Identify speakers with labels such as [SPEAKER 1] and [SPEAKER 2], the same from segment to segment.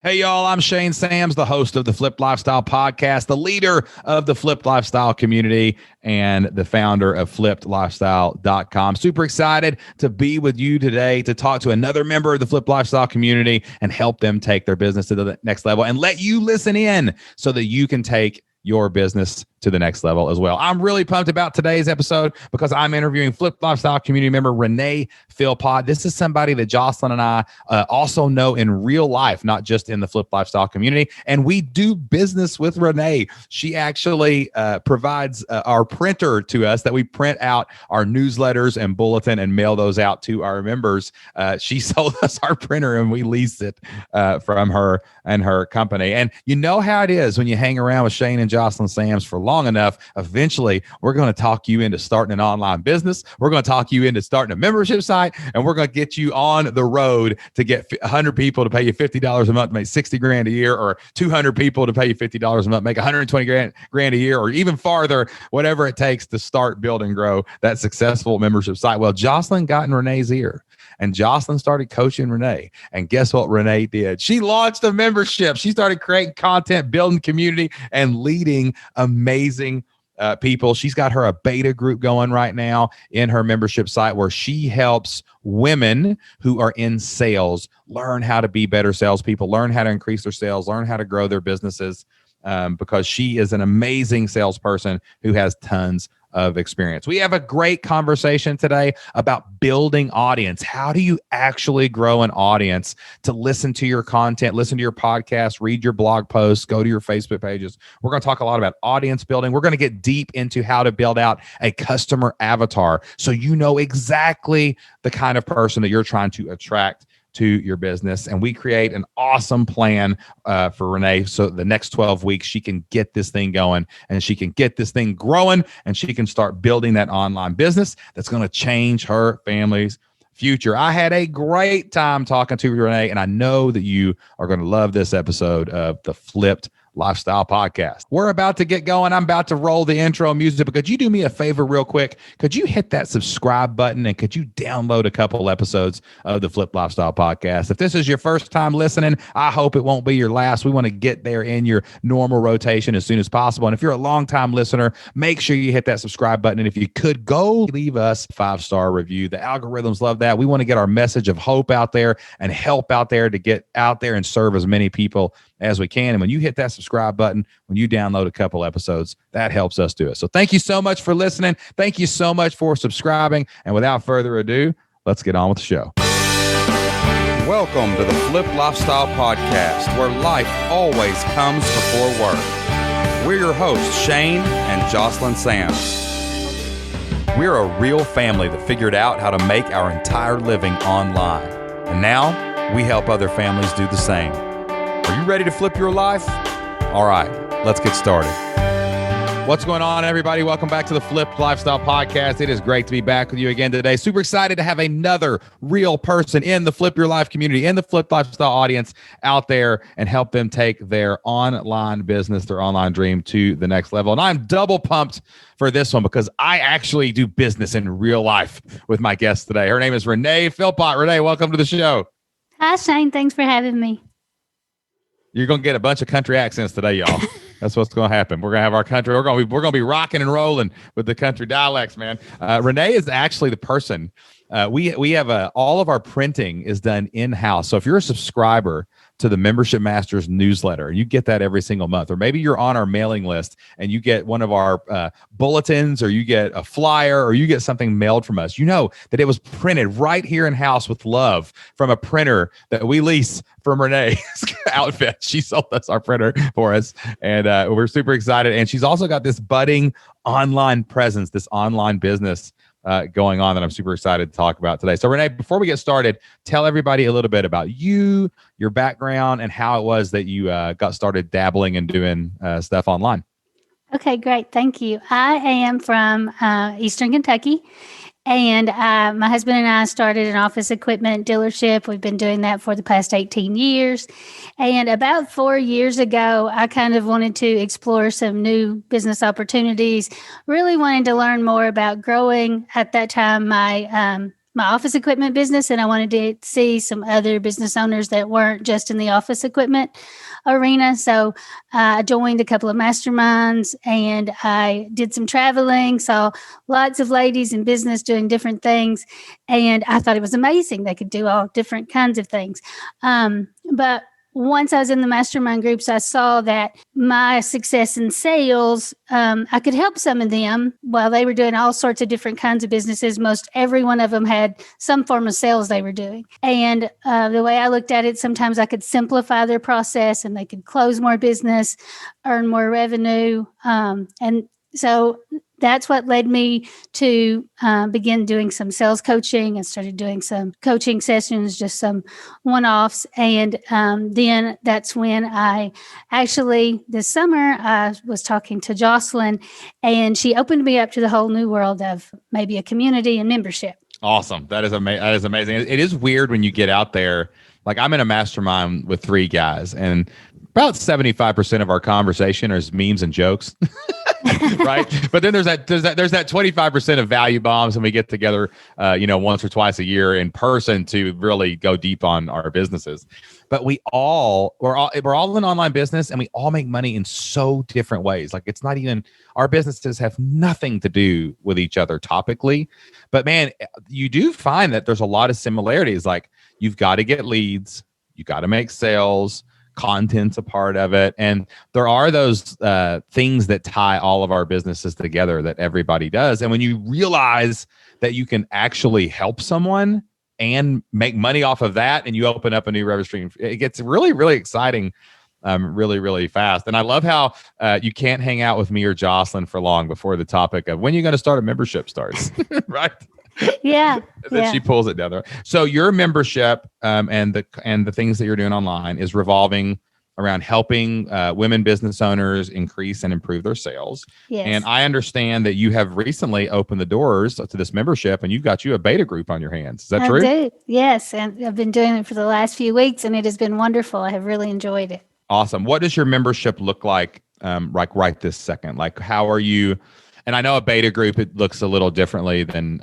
[SPEAKER 1] Hey, y'all, I'm Shane Sams, the host of the Flipped Lifestyle Podcast, the leader of the Flipped Lifestyle community, and the founder of flippedlifestyle.com. Super excited to be with you today to talk to another member of the Flipped Lifestyle community and help them take their business to the next level and let you listen in so that you can take your business to the next level as well. I'm really pumped about today's episode because I'm interviewing Flipped Lifestyle community member Renee Philpott. This is somebody that Jocelyn and I also know in real life, not just in the Flipped Lifestyle community. And we do business with Renee. She actually provides our printer to us that we print out our newsletters and bulletin and mail those out to our members. She sold us our printer and we leased it from her and her company. And you know how it is when you hang around with Shane and Jocelyn Sams for long enough, eventually we're going to talk you into starting an online business. We're going to talk you into starting a membership site, and we're going to get you on the road to get 100 people to pay you $50 a month, make 60 grand a year, or 200 people to pay you $50 a month, make 120 grand a year, or even farther, whatever it takes to start, build, and grow that successful membership site. Well, Jocelyn got in Renee's ear. And Jocelyn started coaching Renee. And guess what Renee did? She launched a membership. She started creating content, building community, and leading amazing people. She's got her a beta group going right now in her membership site where she helps women who are in sales learn how to be better salespeople, learn how to increase their sales, learn how to grow their businesses, because she is an amazing salesperson who has tons of experience. We have a great conversation today about building audience. How do you actually grow an audience to listen to your content, listen to your podcast, read your blog posts, go to your Facebook pages? We're going to talk a lot about audience building. We're going to get deep into how to build out a customer avatar so you know exactly the kind of person that you're trying to attract to your business. And we create an awesome plan for Renee so the next 12 weeks she can get this thing going and she can get this thing growing and she can start building that online business that's going to change her family's future. I had a great time talking to Renee, and I know that you are going to love this episode of the Flipped Lifestyle Podcast. We're about to get going. I'm about to roll the intro music, but could you do me a favor real quick? Could you hit that subscribe button and could you download a couple episodes of the Flip Lifestyle Podcast? If this is your first time listening, I hope it won't be your last. We want to get there in your normal rotation as soon as possible. And if you're a long-time listener, make sure you hit that subscribe button. And if you could, go leave us a 5-star review. The algorithms love that. We want to get our message of hope out there and help out there to get out there and serve as many people as we can. And when you hit that subscribe button, when you download a couple episodes, that helps us do it. So thank you so much for listening. Thank you so much for subscribing. And without further ado, let's get on with the show.
[SPEAKER 2] Welcome to the Flip Lifestyle Podcast, where life always comes before work. We're your hosts, Shane and Jocelyn Sams. We're a real family that figured out how to make our entire living online. And now we help other families do the same. Are you ready to flip your life? All right, let's get started. What's going on, everybody? Welcome back to the Flipped Lifestyle Podcast. It is great to be back with you again today. Super excited to have another real person in the Flip Your Life community, in the Flipped Lifestyle audience out there and help them take their online business, their online dream to the next level. And I'm double pumped for this one because I actually do business in real life with my guest today. Her name is Renee Philpott. Renee, welcome to the show.
[SPEAKER 3] Hi, Shane. Thanks for having me.
[SPEAKER 1] You're going to get a bunch of country accents today, y'all. That's what's going to happen. We're going to have our country. We're going to be rocking and rolling with the country dialects, man. Renee is actually the person. We have all of our printing is done in-house. So if you're a subscriber to the Membership Masters newsletter, and you get that every single month, or maybe you're on our mailing list and you get one of our bulletins, or you get a flyer, or you get something mailed from us, you know that it was printed right here in-house with love from a printer that we lease from Renee's outfit. She sold us our printer for us, and we're super excited. And she's also got this budding online presence, this online business going on that I'm super excited to talk about today. So Renee, before we get started, tell everybody a little bit about you, your background, and how it was that you got started dabbling and doing stuff online.
[SPEAKER 3] Okay, great. Thank you. I am from Eastern Kentucky, and my husband and I started an office equipment dealership. We've been doing that for the past 18 years. And about 4 years ago, I kind of wanted to explore some new business opportunities, really wanted to learn more about growing. At that time, my my office equipment business, and I wanted to see some other business owners that weren't just in the office equipment arena. So I joined a couple of masterminds, and I did some traveling, saw lots of ladies in business doing different things. And I thought it was amazing. They could do all different kinds of things. But once I was in the mastermind groups, I saw that my success in sales, I could help some of them while they were doing all sorts of different kinds of businesses. Most every one of them had some form of sales they were doing. And the way I looked at it, sometimes I could simplify their process and they could close more business, earn more revenue. And so that's what led me to begin doing some sales coaching. I started doing some coaching sessions, just some one-offs. And then that's when I actually, this summer, I was talking to Jocelyn, and she opened me up to the whole new world of maybe a community and membership.
[SPEAKER 1] Awesome. That is amazing. It is weird when you get out there. Like, I'm in a mastermind with 3 guys, and about 75% of our conversation is memes and jokes. Right. But then there's that 25% of value bombs, and we get together, once or twice a year in person to really go deep on our businesses. But we're all in online business, and we all make money in so different ways. Like, it's not even, our businesses have nothing to do with each other topically, but man, you do find that there's a lot of similarities. Like, you've got to get leads, you got to make sales, content's a part of it. And there are those things that tie all of our businesses together that everybody does. And when you realize that you can actually help someone and make money off of that, and you open up a new revenue stream, it gets really, really exciting, really, really fast. And I love how you can't hang out with me or Jocelyn for long before the topic of when you're going to start a membership starts, right?
[SPEAKER 3] Yeah.
[SPEAKER 1] Then she pulls it down there. So your membership and the things that you're doing online is revolving around helping women business owners increase and improve their sales.
[SPEAKER 3] Yes.
[SPEAKER 1] And I understand that you have recently opened the doors to this membership, and you've got a beta group on your hands. Is that true?
[SPEAKER 3] I do. Yes. And I've been doing it for the last few weeks, and it has been wonderful. I have really enjoyed it.
[SPEAKER 1] Awesome. What does your membership look like right this second? Like, how are you? And I know a beta group, it looks a little differently than,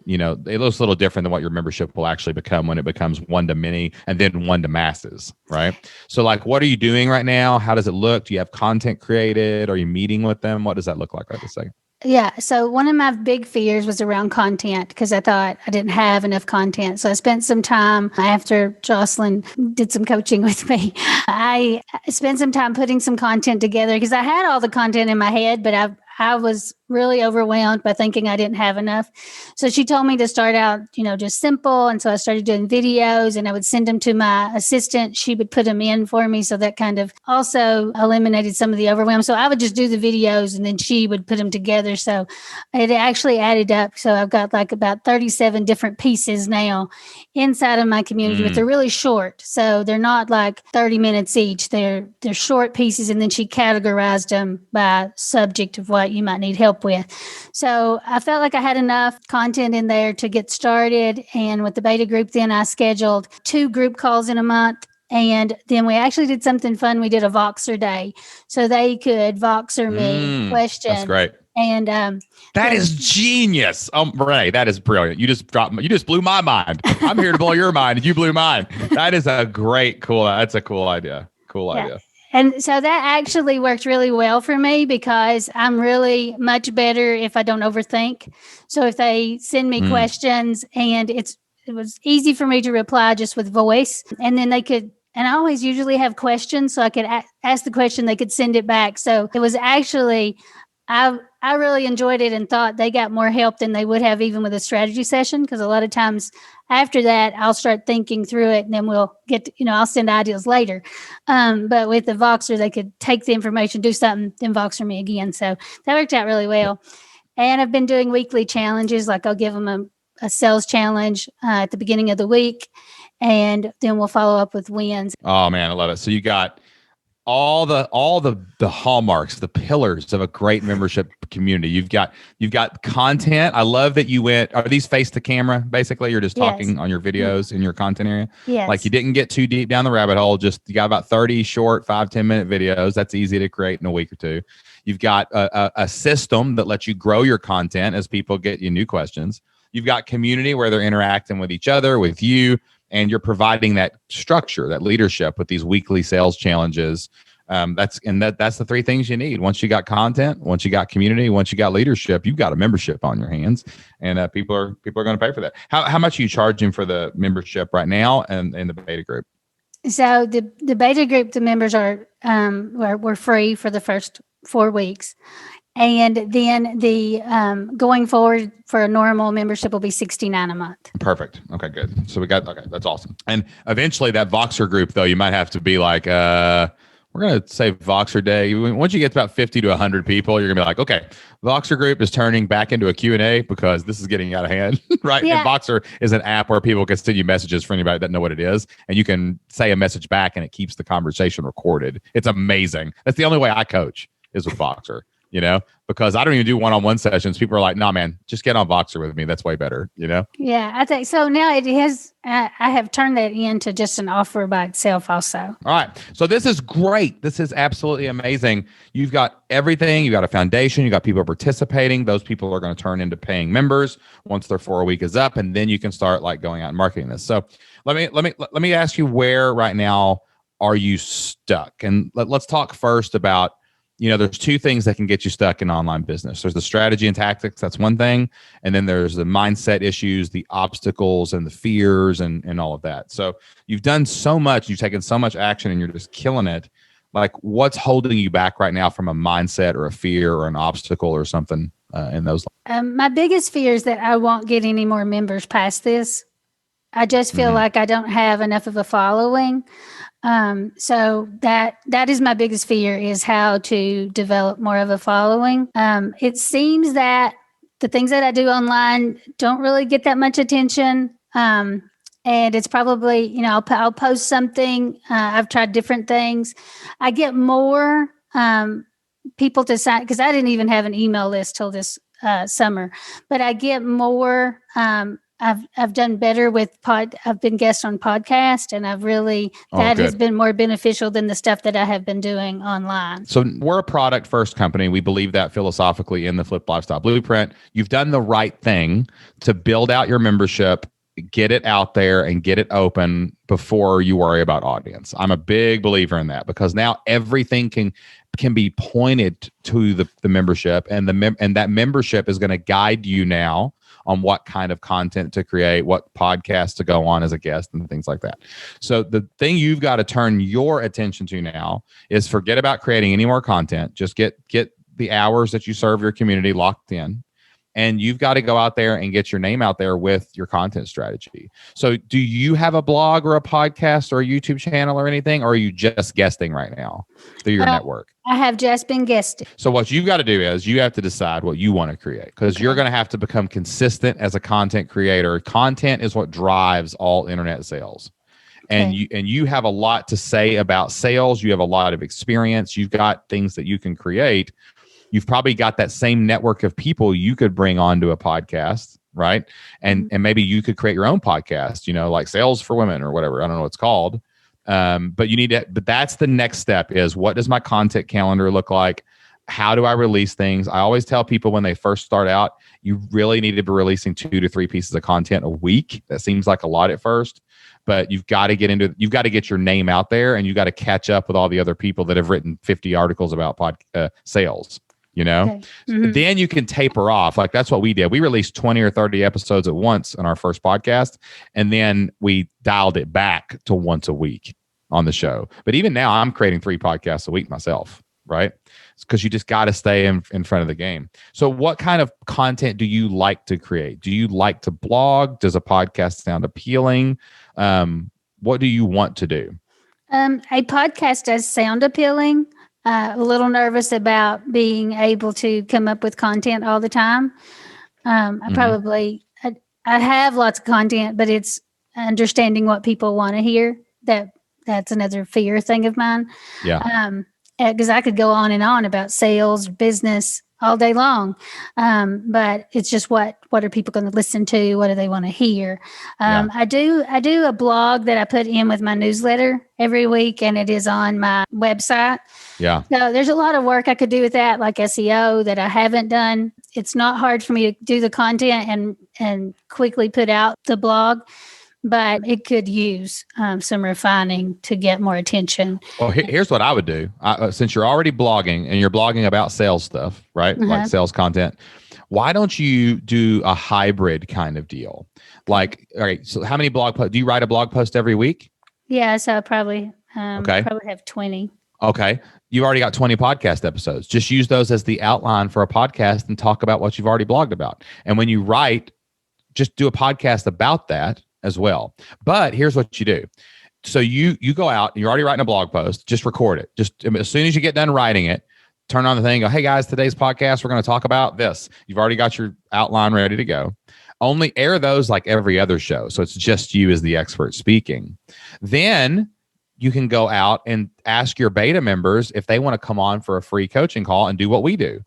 [SPEAKER 1] it looks a little different than what your membership will actually become when it becomes one to many and then one to masses, right? So like, what are you doing right now? How does it look? Do you have content created? Are you meeting with them? What does that look like right this second?
[SPEAKER 3] Yeah. So one of my big fears was around content, because I thought I didn't have enough content. So I spent some time after Jocelyn did some coaching with me. I spent some time putting some content together, because I had all the content in my head, but I was really overwhelmed by thinking I didn't have enough. So she told me to start out, just simple. And so I started doing videos, and I would send them to my assistant. She would put them in for me. So that kind of also eliminated some of the overwhelm. So I would just do the videos, and then she would put them together. So it actually added up. So I've got like about 37 different pieces now inside of my community, but they're really short. So they're not like 30 minutes each. They're short pieces. And then she categorized them by subject of what you might need help with. So I felt like I had enough content in there to get started. And with the beta group, then I scheduled 2 group calls in a month. And then we actually did something fun. We did a Voxer day. So they could Voxer me questions.
[SPEAKER 1] That's great.
[SPEAKER 3] And
[SPEAKER 1] that is genius. Renee, that is brilliant. You just blew my mind. I'm here to blow your mind, and you blew mine. That is that's a cool idea. Cool idea.
[SPEAKER 3] And so that actually worked really well for me, because I'm really much better if I don't overthink. So if they send me questions, and it was easy for me to reply just with voice, and then they could, and I always usually have questions, so I could ask the question, they could send it back. So it was actually, I really enjoyed it, and thought they got more help than they would have even with a strategy session, because a lot of times after that, I'll start thinking through it, and then we'll get, I'll send ideas later. But with the Voxer, they could take the information, do something, then Voxer me again. So that worked out really well. And I've been doing weekly challenges. Like, I'll give them a sales challenge at the beginning of the week, and then we'll follow up with wins.
[SPEAKER 1] Oh man, I love it. So you got all the hallmarks, the pillars of a great membership community. You've got content. I love that you went. Are these face to camera? Basically, you're just talking on your videos in your content area.
[SPEAKER 3] Yes.
[SPEAKER 1] Like, you didn't get too deep down the rabbit hole. You got about 30 short 5-10 minute videos. That's easy to create in a week or two. You've got a system that lets you grow your content as people get you new questions. You've got community where they're interacting with each other, with you, and you're providing that structure, that leadership with these weekly sales challenges. That's the three things you need. Once you got content, once you got community, once you got leadership, you've got a membership on your hands, and people are going to pay for that. How much are you charging for the membership right now and in the beta group?
[SPEAKER 3] So the beta group, the members are we're free for the first 4 weeks. And then the going forward for a normal membership will be $69 a month.
[SPEAKER 1] Perfect. Okay, good. So that's awesome. And eventually that Voxer group, though, you might have to be like, we're going to say Voxer Day. Once you get to about 50 to 100 people, you're going to be like, okay, Voxer group is turning back into a Q&A because this is getting out of hand, right?
[SPEAKER 3] Yeah.
[SPEAKER 1] And Voxer is an app where people can send you messages for anybody that doesn't know what it is. And you can say a message back and it keeps the conversation recorded. It's amazing. That's the only way I coach is with Voxer. Because I don't even do one-on-one sessions. People are like, nah, man, just get on Voxer with me. That's way better,
[SPEAKER 3] Yeah, I think so. Now it has, I have turned that into just an offer by itself also.
[SPEAKER 1] All right. So this is great. This is absolutely amazing. You've got everything. You got a foundation. You got people participating. Those people are going to turn into paying members once their 4 week is up. And then you can start like going out and marketing this. So let me ask you, where right now are you stuck? And let's talk first about, there's two things that can get you stuck in online business. There's the strategy and tactics. That's one thing. And then there's the mindset issues, the obstacles and the fears and all of that. So you've done so much, you've taken so much action and you're just killing it. Like, what's holding you back right now from a mindset or a fear or an obstacle or something in those?
[SPEAKER 3] My biggest fear is that I won't get any more members past this. I just feel like I don't have enough of a following. So that is my biggest fear, is how to develop more of a following. It seems that the things that I do online don't really get that much attention. And it's probably, I'll post something. I've tried different things. I get more, people to sign, because I didn't even have an email list till this, summer, but I get more, I've done better with I've been guest on podcast, and I've really, has been more beneficial than the stuff that I have been doing online.
[SPEAKER 1] So we're a product first company. We believe that philosophically in the Flipped Lifestyle Blueprint. You've done the right thing to build out your membership, get it out there and get it open before you worry about audience. I'm a big believer in that, because now everything can be pointed to the membership, and that membership is going to guide you now on what kind of content to create, what podcast to go on as a guest, and things like that. So the thing you've got to turn your attention to now is forget about creating any more content. Just get the hours that you serve your community locked in. And you've got to go out there and get your name out there with your content strategy. So do you have a blog or a podcast or a YouTube channel or anything? Or are you just guesting right now through your network?
[SPEAKER 3] I have just been guesting.
[SPEAKER 1] So what you've got to do is you have to decide what you want to create, because you're going to have to become consistent as a content creator. Content is what drives all internet sales. And you have a lot to say about sales. You have a lot of experience. You've got things that you can create. You've probably got that same network of people you could bring onto a podcast, right? And maybe you could create your own podcast, like Sales for Women or whatever. I don't know what it's called. But but that's the next step, is what does my content calendar look like? How do I release things? I always tell people when they first start out, you really need to be releasing 2 to 3 pieces of content a week. That seems like a lot at first, but you've got to get your name out there, and you've got to catch up with all the other people that have written 50 articles about sales. Then you can taper off. Like, that's what we did. We released 20 or 30 episodes at once on our first podcast, and then we dialed it back to once a week on the show. But even now, I'm creating 3 podcasts a week myself, right? Because you just got to stay in front of the game. So what kind of content do you like to create? Do you like to blog? Does a podcast sound appealing? What do you want to do?
[SPEAKER 3] A podcast does sound appealing. A little nervous about being able to come up with content all the time. I have lots of content, but it's understanding what people want to hear. That's another fear thing of mine.
[SPEAKER 1] Yeah.
[SPEAKER 3] Because I could go on and on about sales or business, all day long. But it's just what are people going to listen to? What do they want to hear? I do a blog that I put in with my newsletter every week, and it is on my website.
[SPEAKER 1] Yeah.
[SPEAKER 3] So there's a lot of work I could do with that, like SEO, that I haven't done. It's not hard for me to do the content and quickly put out the blog, but it could use some refining to get more attention.
[SPEAKER 1] Well, here's what I would do. Since you're already blogging and you're blogging about sales stuff, right? Like sales content, why don't you do a hybrid kind of deal? Like, all right, so how many blog posts? Do you write a blog post every week?
[SPEAKER 3] Yeah, so I probably have 20.
[SPEAKER 1] Okay. You've already got 20 podcast episodes. Just use those as the outline for a podcast and talk about what you've already blogged about. And when you write, just do a podcast about that as well. But here's what you do. So you go out, you're already writing a blog post, just record it. Just as soon as you get done writing it, turn on the thing, go, hey guys, today's podcast, we're going to talk about this. You've already got your outline ready to go. Only air those like every other show. So it's just you as the expert speaking. Then you can go out and ask your beta members if they want to come on for a free coaching call and do what we do.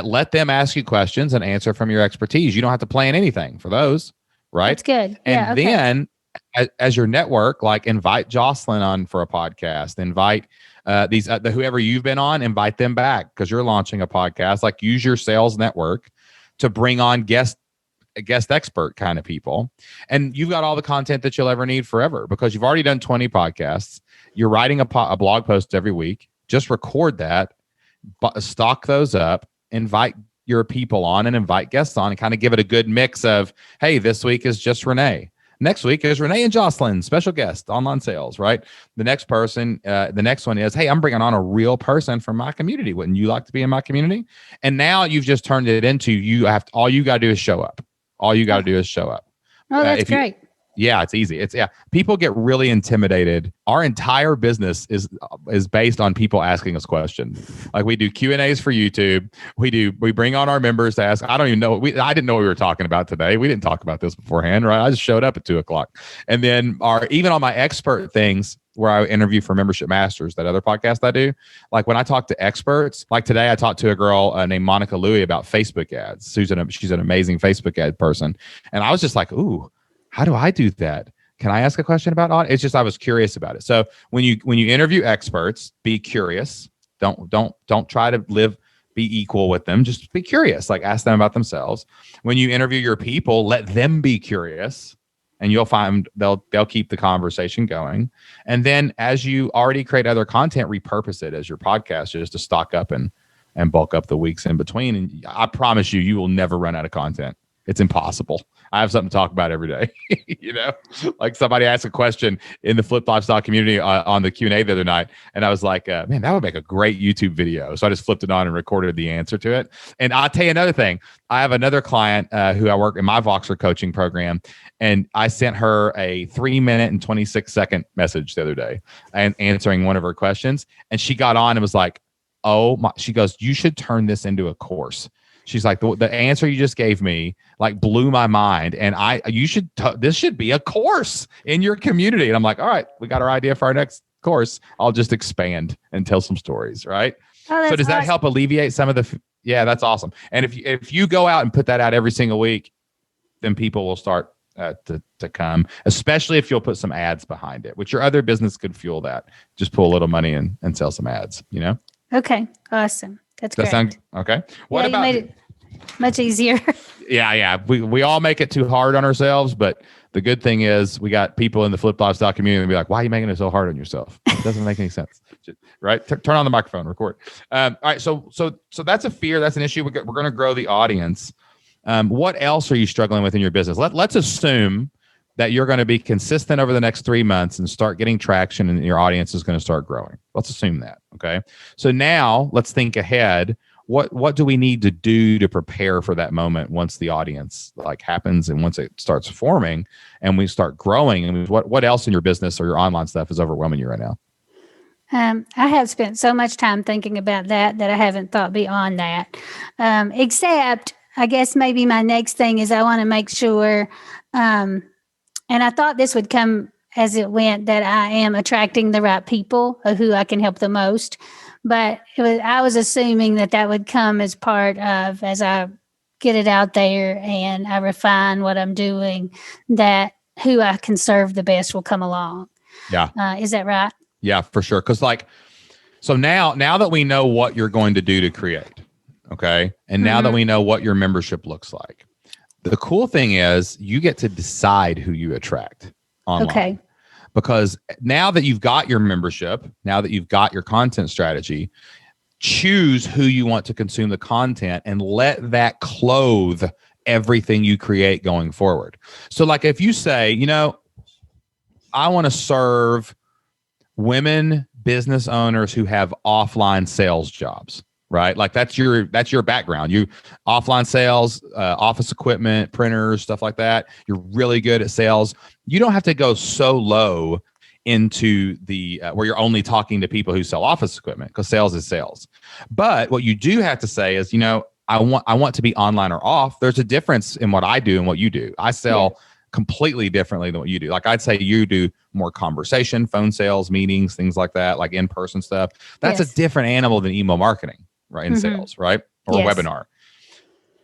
[SPEAKER 1] Let them ask you questions and answer from your expertise. You don't have to plan anything for those, right?
[SPEAKER 3] That's good.
[SPEAKER 1] And then as your network, like invite Jocelyn on for a podcast, invite whoever you've been on, invite them back because you're launching a podcast. Like use your sales network to bring on guest expert kind of people. And you've got all the content that you'll ever need forever because you've already done 20 podcasts. You're writing a blog post every week. Just record that, stock those up, invite your people on and invite guests on and kind of give it a good mix of, hey, this week is just Renee. Next week is Renee and Jocelyn, special guest, online sales, right? The next person, the next one is, hey, I'm bringing on a real person from my community. Wouldn't you like to be in my community? And now you've just turned it into all you got to do is show up. All you got to do is show up.
[SPEAKER 3] Oh, that's great.
[SPEAKER 1] Yeah, it's easy. People get really intimidated. Our entire business is based on people asking us questions. Like we do Q&As for YouTube. We bring on our members to ask. I don't even know. I didn't know what we were talking about today. We didn't talk about this beforehand, right? I just showed up at 2:00. And then even on my expert things where I interview for Membership Masters, that other podcast I do, like when I talk to experts, like today I talked to a girl named Monica Louie about Facebook ads. She's an amazing Facebook ad person. And I was just like, ooh, how do I do that? Can I ask a question about it? It's just I was curious about it. So when you interview experts, be curious. Don't try to be equal with them. Just be curious. Like ask them about themselves. When you interview your people, let them be curious, and you'll find they'll keep the conversation going. And then as you already create other content, repurpose it as your podcast just to stock up and bulk up the weeks in between. And I promise you will never run out of content. It's impossible. I have something to talk about every day. Like somebody asked a question in the Flip Lifestyle community on the Q&A the other night. And I was like, man, that would make a great YouTube video. So I just flipped it on and recorded the answer to it. And I'll tell you another thing. I have another client who I work in my Voxer coaching program. And I sent her a 3-minute and 26-second message the other day and answering one of her questions. And she got on and was like, oh my, she goes, you should turn this into a course. She's like, the answer you just gave me like blew my mind. And this should be a course in your community. And I'm like, all right, we got our idea for our next course. I'll just expand and tell some stories. Right.
[SPEAKER 3] Oh,
[SPEAKER 1] so does that help alleviate some of yeah, that's awesome. And if you go out and put that out every single week, then people will start to come, especially if you'll put some ads behind it, which your other business could fuel that. Just pull a little money and sell some ads,
[SPEAKER 3] Okay. Awesome. That's great.
[SPEAKER 1] That sound okay? What about?
[SPEAKER 3] You made it much easier.
[SPEAKER 1] Yeah. We all make it too hard on ourselves, but the good thing is we got people in the Flip Lifestyle community and be like, "Why are you making it so hard on yourself? It doesn't make any sense." Right? Turn on the microphone, record. All right. So that's a fear. That's an issue. We're going to grow the audience. What else are you struggling with in your business? Let's assume that you're going to be consistent over the next 3 months and start getting traction and your audience is going to start growing. Let's assume that. Okay. So now let's think ahead. What do we need to do to prepare for that moment once the audience happens and once it starts forming and we start growing? And what else in your business or your online stuff is overwhelming you right now?
[SPEAKER 3] I have spent so much time thinking about that I haven't thought beyond that. Except I guess maybe my next thing is I want to make sure, and I thought this would come as it went that I am attracting the right people who I can help the most. But I was assuming that would come as part of, as I get it out there and I refine what I'm doing, that who I can serve the best will come along.
[SPEAKER 1] Yeah.
[SPEAKER 3] Is that right?
[SPEAKER 1] Yeah, for sure. Because so now that we know what you're going to do to create, okay, and now that we know what your membership looks like, the cool thing is you get to decide who you attract online.
[SPEAKER 3] Okay.
[SPEAKER 1] Because now that you've got your membership, now that you've got your content strategy, choose who you want to consume the content and let that clothe everything you create going forward. So like if you say, I want to serve women business owners who have offline sales jobs, right? Like that's your background. You offline sales, office equipment, printers, stuff like that. You're really good at sales. You don't have to go so low into the where you're only talking to people who sell office equipment, because sales is sales. But what you do have to say is, I want to be online or off. There's a difference in what I do and what you do. I sell completely differently than what you do. Like I'd say you do more conversation, phone sales, meetings, things like that, like in-person stuff. That's a different animal than email marketing, right? In sales, right? Or a webinar.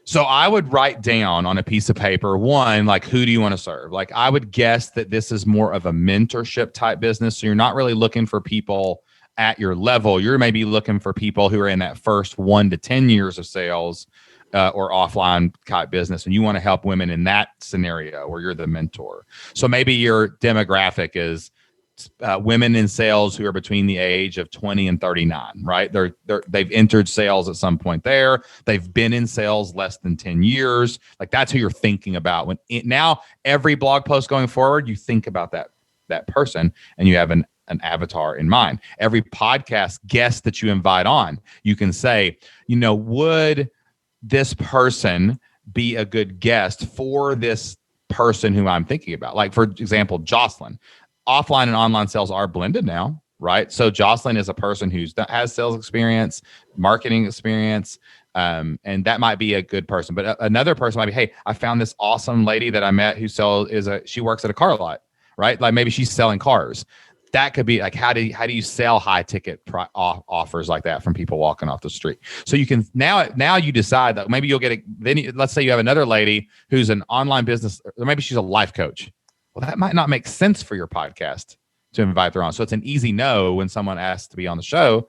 [SPEAKER 1] So I would write down on a piece of paper, one, like, who do you want to serve? Like I would guess that this is more of a mentorship type business. So you're not really looking for people at your level. You're maybe looking for people who are in that first 1 to 10 years of sales or offline type business. And you want to help women in that scenario where you're the mentor. So maybe your demographic is women in sales who are between the age of 20 and 39, right? They've entered sales at some point there. They've been in sales less than 10 years. Like that's who you're thinking about. Now every blog post going forward, you think about that person and you have an avatar in mind. Every podcast guest that you invite on, you can say, would this person be a good guest for this person who I'm thinking about? Like, for example, Jocelyn. Offline and online sales are blended now, right? So Jocelyn is a person who has sales experience, marketing experience, and that might be a good person. But another person might be, hey, I found this awesome lady that I met who she works at a car lot, right? Like maybe she's selling cars. That could be like, how do you sell high ticket offers like that from people walking off the street? So you can now you decide that maybe you'll get let's say you have another lady who's an online business, or maybe she's a life coach. Well, that might not make sense for your podcast to invite her on. So it's an easy no when someone asks to be on the show,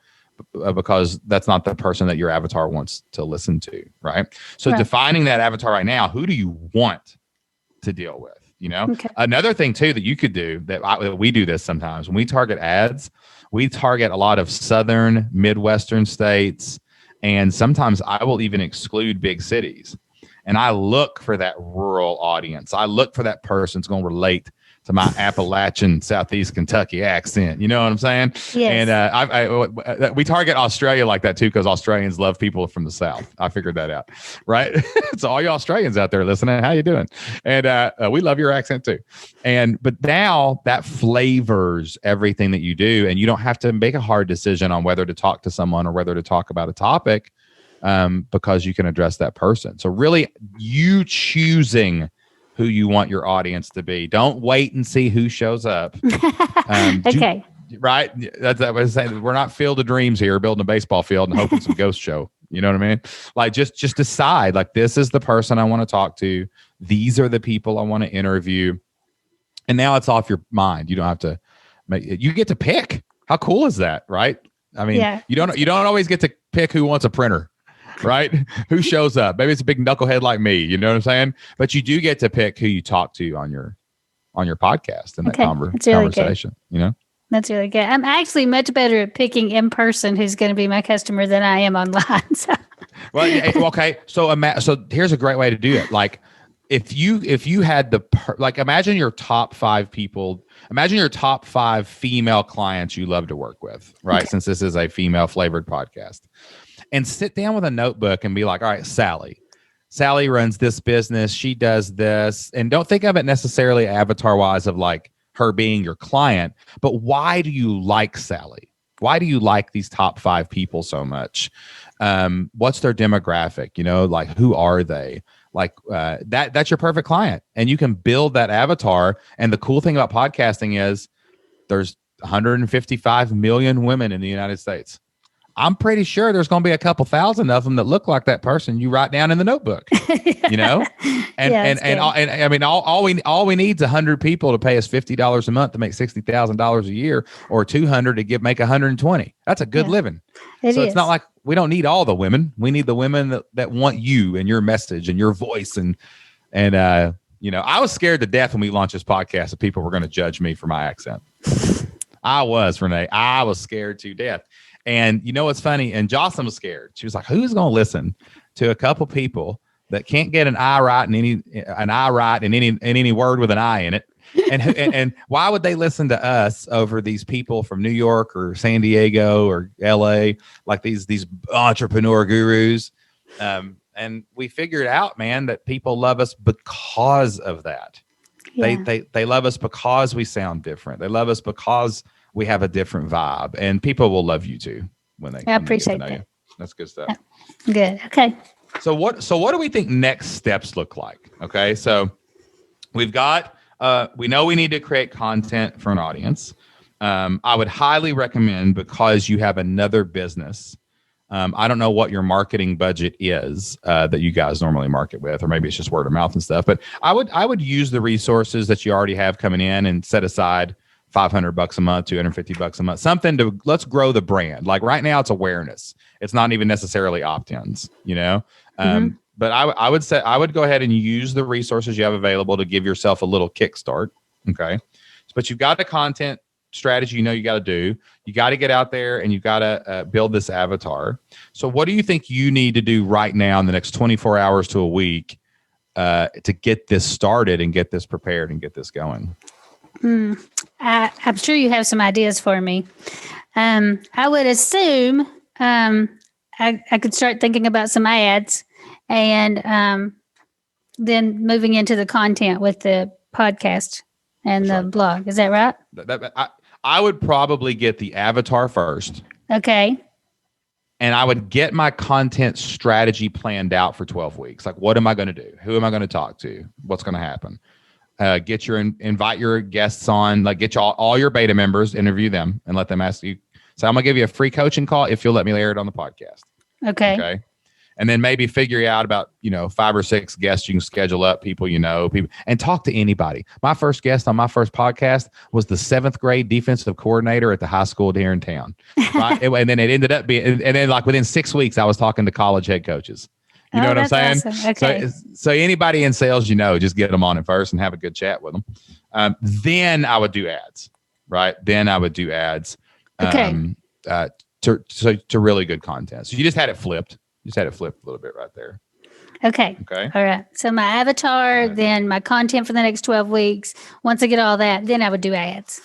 [SPEAKER 1] because that's not the person that your avatar wants to listen to, right? So defining that avatar right now, who do you want to deal with? Okay. Another thing too that you could do that we do this sometimes when we target ads, we target a lot of Southern, Midwestern states, and sometimes I will even exclude big cities. And I look for that rural audience. I look for that person that's going to relate to my Appalachian Southeast Kentucky accent. You know what I'm saying?
[SPEAKER 3] Yes.
[SPEAKER 1] And we target Australia like that too, because Australians love people from the South. I figured that out, right? So all you Australians out there listening, how you doing? And we love your accent too. But now that flavors everything that you do, and you don't have to make a hard decision on whether to talk to someone or whether to talk about a topic, because you can address that person. So really, you choosing who you want your audience to be. Don't wait and see who shows up.
[SPEAKER 3] Okay.
[SPEAKER 1] Right? That's what I was saying. We're not Field of Dreams here, building a baseball field and hoping some ghost show. You know what I mean? Like just decide, like, this is the person I want to talk to. These are the people I want to interview. And now it's off your mind. You don't have to you get to pick. How cool is that? Right? I mean, you don't always get to pick who wants a printer. Right? Who shows up? Maybe it's a big knucklehead like me. You know what I'm saying? But you do get to pick who you talk to on your podcast and that conversation. Good.
[SPEAKER 3] That's really good. I'm actually much better at picking in person who's going to be my customer than I am online. So.
[SPEAKER 1] Well, okay. So here's a great way to do it. Like, if you had imagine your top 5 people. Imagine your top 5 female clients you love to work with. Right? Okay. Since this is a female flavored podcast. And sit down with a notebook and be like, all right, Sally runs this business. She does this. And don't think of it necessarily avatar wise of like her being your client, but why do you like Sally? Why do you like these top 5 people so much? What's their demographic? Like, who are they? that's your perfect client, and you can build that avatar. And the cool thing about podcasting is there's 155 million women in the United States. I'm pretty sure there's going to be a couple thousand of them that look like that person you write down in the notebook, you know? And I mean, all we need is 100 people to pay us $50 a month to make $60,000 a year, or 200 to make 120. That's a good living. It's not like we don't need all the women. We need the women that want you and your message and your voice. And you know, I was scared to death when we launched this podcast that people were going to judge me for my accent. I was, Renee. I was scared to death. And you know what's funny? And Jocelyn was scared. She was like, "Who's going to listen to a couple people that can't get an I right in any word with an I in it? And why would they listen to us over these people from New York or San Diego or LA, like these entrepreneur gurus?" And we figured out, man, that people love us because of that. Yeah. They love us because we sound different. They love us because we have a different vibe, and people will love you too when they.
[SPEAKER 3] I appreciate that.
[SPEAKER 1] You. That's good stuff.
[SPEAKER 3] Good. Okay.
[SPEAKER 1] So what do we think next steps look like? Okay. So we've got, we know we need to create content for an audience. I would highly recommend, because you have another business. I don't know what your marketing budget is that you guys normally market with, or maybe it's just word of mouth and stuff. But I would use the resources that you already have coming in and set aside $500 a month, $250 a month, something to let's grow the brand. Like right now, it's awareness. It's not even necessarily opt-ins, you know. But I would say I would go ahead and use the resources you have available to give yourself a little kickstart. Okay, but you've got the content strategy you got to do. You got to get out there and you've got to build this avatar. So what do you think you need to do right now in the next 24 hours to a week to get this started and get this prepared and get this going?
[SPEAKER 3] I'm sure you have some ideas for me. I would assume I could start thinking about some ads, and then moving into the content with the podcast and the blog. Is that right?
[SPEAKER 1] I would probably get the avatar first.
[SPEAKER 3] Okay.
[SPEAKER 1] And I would get my content strategy planned out for 12 weeks. Like, what am I going to do? Who am I going to talk to? What's going to happen? Invite your guests on, like get all your beta members, interview them and let them ask you. So I'm going to give you a free coaching call if you'll let me air it on the podcast.
[SPEAKER 3] Okay.
[SPEAKER 1] And then maybe figure out about, 5 or 6 guests you can schedule up, people, and talk to anybody. My first guest on my first podcast was the 7th grade defensive coordinator at the high school here in town. Right? And then it ended up being, and then like within 6 weeks, I was talking to college head coaches. You know what I'm saying?
[SPEAKER 3] Awesome. Okay.
[SPEAKER 1] So anybody in sales, just get them on it first and have a good chat with them. Then I would do ads, right?
[SPEAKER 3] Okay.
[SPEAKER 1] To really good content. So you just had it flipped. You just had it flipped a little bit right there.
[SPEAKER 3] Okay. All right. So my avatar, then my content for the next 12 weeks. Once I get all that, then I would do ads.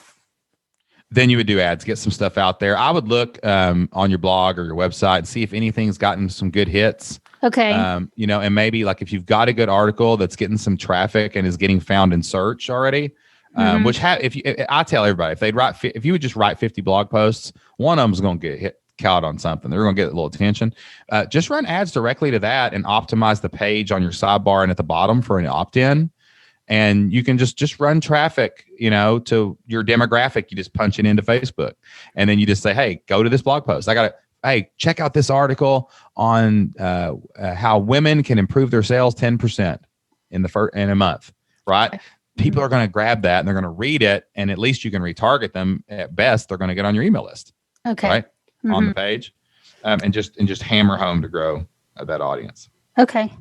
[SPEAKER 1] Then you would do ads, get some stuff out there. I would look on your blog or your website and see if anything's gotten some good hits.
[SPEAKER 3] Okay.
[SPEAKER 1] And maybe like if you've got a good article that's getting some traffic and is getting found in search already, I tell everybody, if you would just write 50 blog posts, one of them is going to get caught on something. They're going to get a little attention. Just run ads directly to that and optimize the page on your sidebar and at the bottom for an opt-in. And you can just run traffic, to your demographic. You just punch it into Facebook, and then you just say, "Hey, go to this blog post. Hey, check out this article on how women can improve their sales 10% in a month." Right? People are going to grab that and they're going to read it, and at least you can retarget them. At best, they're going to get on your email list.
[SPEAKER 3] Okay.
[SPEAKER 1] Right on the page, and just hammer home to grow that audience.
[SPEAKER 3] Okay.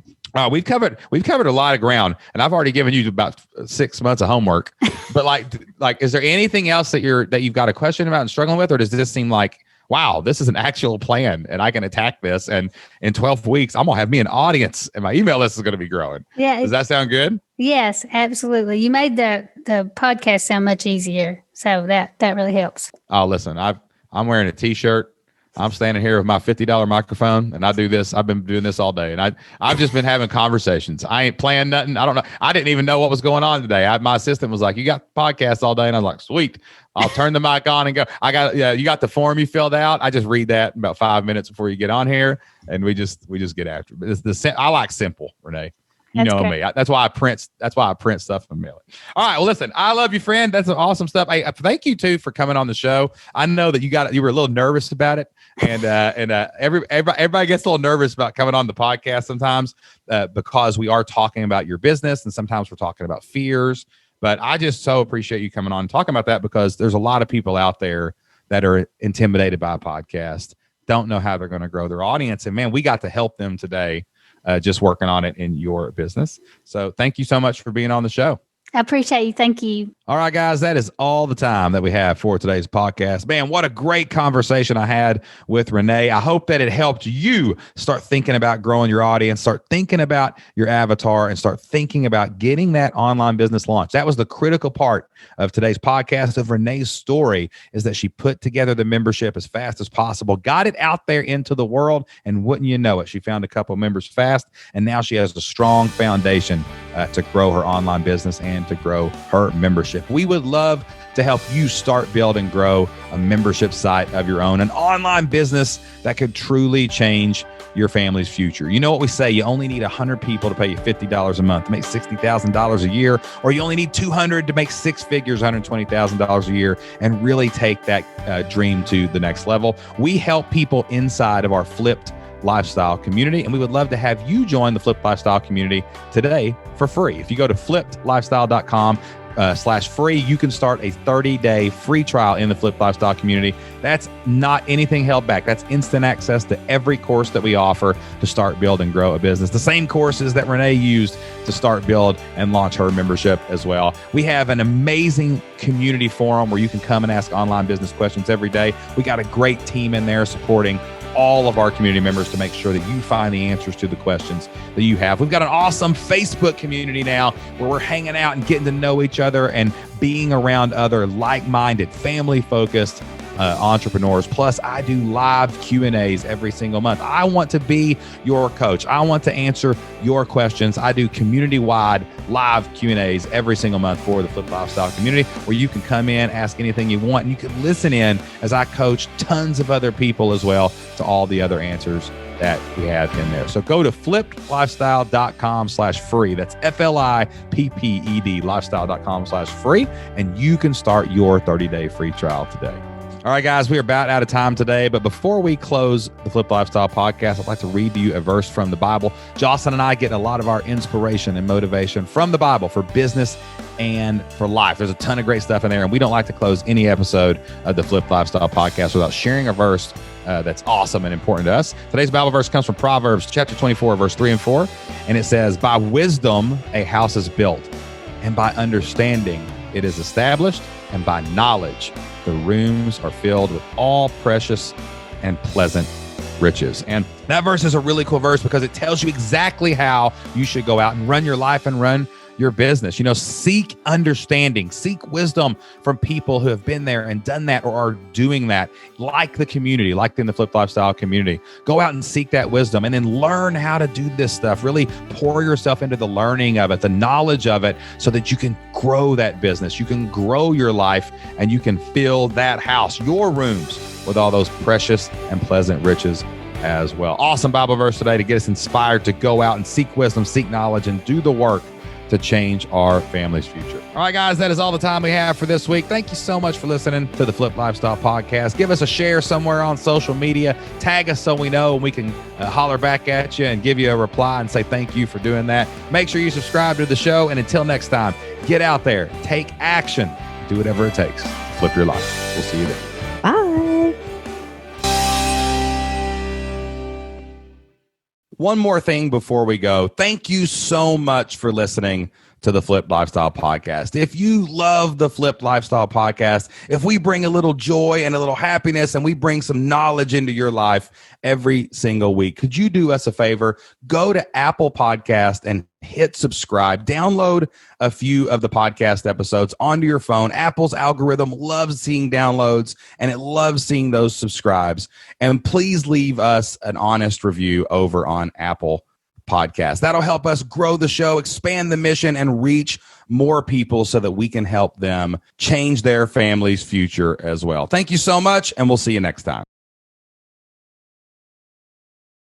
[SPEAKER 1] We've covered a lot of ground, and I've already given you about 6 months of homework. But like, is there anything else that you've got a question about and struggling with, or does this seem like, wow, this is an actual plan, and I can attack this, and in 12 weeks, I'm gonna have me an audience, and my email list is gonna be growing?
[SPEAKER 3] Yeah.
[SPEAKER 1] Does that sound good?
[SPEAKER 3] Yes, absolutely. You made the podcast sound much easier, so that really helps.
[SPEAKER 1] Oh, listen, I'm wearing a T-shirt. I'm standing here with my $50 microphone, and I do this. I've been doing this all day, and I've just been having conversations. I ain't planned nothing. I don't know. I didn't even know what was going on today. My assistant was like, "You got podcasts all day," and I was like, "Sweet, I'll turn the mic on and go." You got the form you filled out. I just read that in about 5 minutes before you get on here, and we just get after it. I like simple, Renee. You
[SPEAKER 3] That's
[SPEAKER 1] know
[SPEAKER 3] great.
[SPEAKER 1] me. That's why I print. That's why I print stuff and mail it. All right. Well, listen. I love you, friend. That's some awesome stuff. Thank you too for coming on the show. I know that you were a little nervous about it, and everybody gets a little nervous about coming on the podcast sometimes because we are talking about your business, and sometimes we're talking about fears. But I just so appreciate you coming on and talking about that, because there's a lot of people out there that are intimidated by a podcast, don't know how they're going to grow their audience. And man, we got to help them today, just working on it in your business. So thank you so much for being on the show.
[SPEAKER 3] I appreciate you. Thank you.
[SPEAKER 1] All right, guys, that is all the time that we have for today's podcast. Man, what a great conversation I had with Renee. I hope that it helped you start thinking about growing your audience, start thinking about your avatar, and start thinking about getting that online business launched. That was the critical part of today's podcast. Of Renee's story is that she put together the membership as fast as possible, got it out there into the world, and wouldn't you know it, she found a couple members fast, and now she has a strong foundation to grow her online business and to grow her membership. We would love to help you start, build, and grow a membership site of your own, an online business that could truly change your family's future. You know what we say, you only need 100 people to pay you $50 a month to make $60,000 a year, or you only need 200 to make six figures, $120,000 a year, and really take that dream to the next level. We help people inside of our Flipped Lifestyle community, and we would love to have you join the Flipped Lifestyle community today for free. If you go to flippedlifestyle.com/free, you can start a 30-day free trial in the Flipped Lifestyle community. That's not anything held back. That's instant access to every course that we offer to start, build, and grow a business. The same courses that Renee used to start, build, and launch her membership as well. We have an amazing community forum where you can come and ask online business questions every day. We got a great team in there supporting all of our community members to make sure that you find the answers to the questions that you have. We've got an awesome Facebook community now where we're hanging out and getting to know each other and being around other like-minded, family-focused entrepreneurs. Plus, I do live Q&As every single month. I want to be your coach. I want to answer your questions. I do community-wide live Q&As every single month for the Flip Lifestyle community, where you can come in, ask anything you want, and you can listen in as I coach tons of other people as well to all the other answers that we have in there. So go to flippedlifestyle.com/free. That's FLIPPED lifestyle.com/free, and you can start your 30-day free trial today. All right, guys, we are about out of time today, but before we close the Flip Lifestyle podcast, I'd like to read to you a verse from the Bible. Jocelyn and I get a lot of our inspiration and motivation from the Bible for business and for life. There's a ton of great stuff in there, and we don't like to close any episode of the Flip Lifestyle podcast without sharing a verse that's awesome and important to us. Today's Bible verse comes from Proverbs chapter 24, verse 3 and 4, and it says, "By wisdom a house is built, and by understanding it is established, and by knowledge the rooms are filled with all precious and pleasant riches." And that verse is a really cool verse because it tells you exactly how you should go out and run your life and run your business. You know, seek understanding, seek wisdom from people who have been there and done that or are doing that, like the community, like in the Flip Lifestyle community. Go out and seek that wisdom and then learn how to do this stuff. Really pour yourself into the learning of it, the knowledge of it, so that you can grow that business, you can grow your life, and you can fill that house, your rooms, with all those precious and pleasant riches as well. Awesome Bible verse today to get us inspired to go out and seek wisdom, seek knowledge, and do the work to change our family's future. All right, guys, that is all the time we have for this week. Thank you so much for listening to the Flip Lifestyle podcast. Give us a share somewhere on social media. Tag us so we know, and we can holler back at you and give you a reply and say thank you for doing that. Make sure you subscribe to the show. And until next time, get out there, take action, do whatever it takes to flip your life. We'll see you there.
[SPEAKER 4] Bye.
[SPEAKER 1] One more thing before we go. Thank you so much for listening to the Flip Lifestyle podcast. If you love the Flip Lifestyle podcast, if we bring a little joy and a little happiness and we bring some knowledge into your life every single week, could you do us a favor? Go to Apple Podcast and hit subscribe. Download a few of the podcast episodes onto your phone. Apple's algorithm loves seeing downloads, and it loves seeing those subscribes. And please leave us an honest review over on Apple Podcast. That'll help us grow the show, expand the mission, and reach more people so that we can help them change their family's future as well. Thank you so much, and we'll see you next time.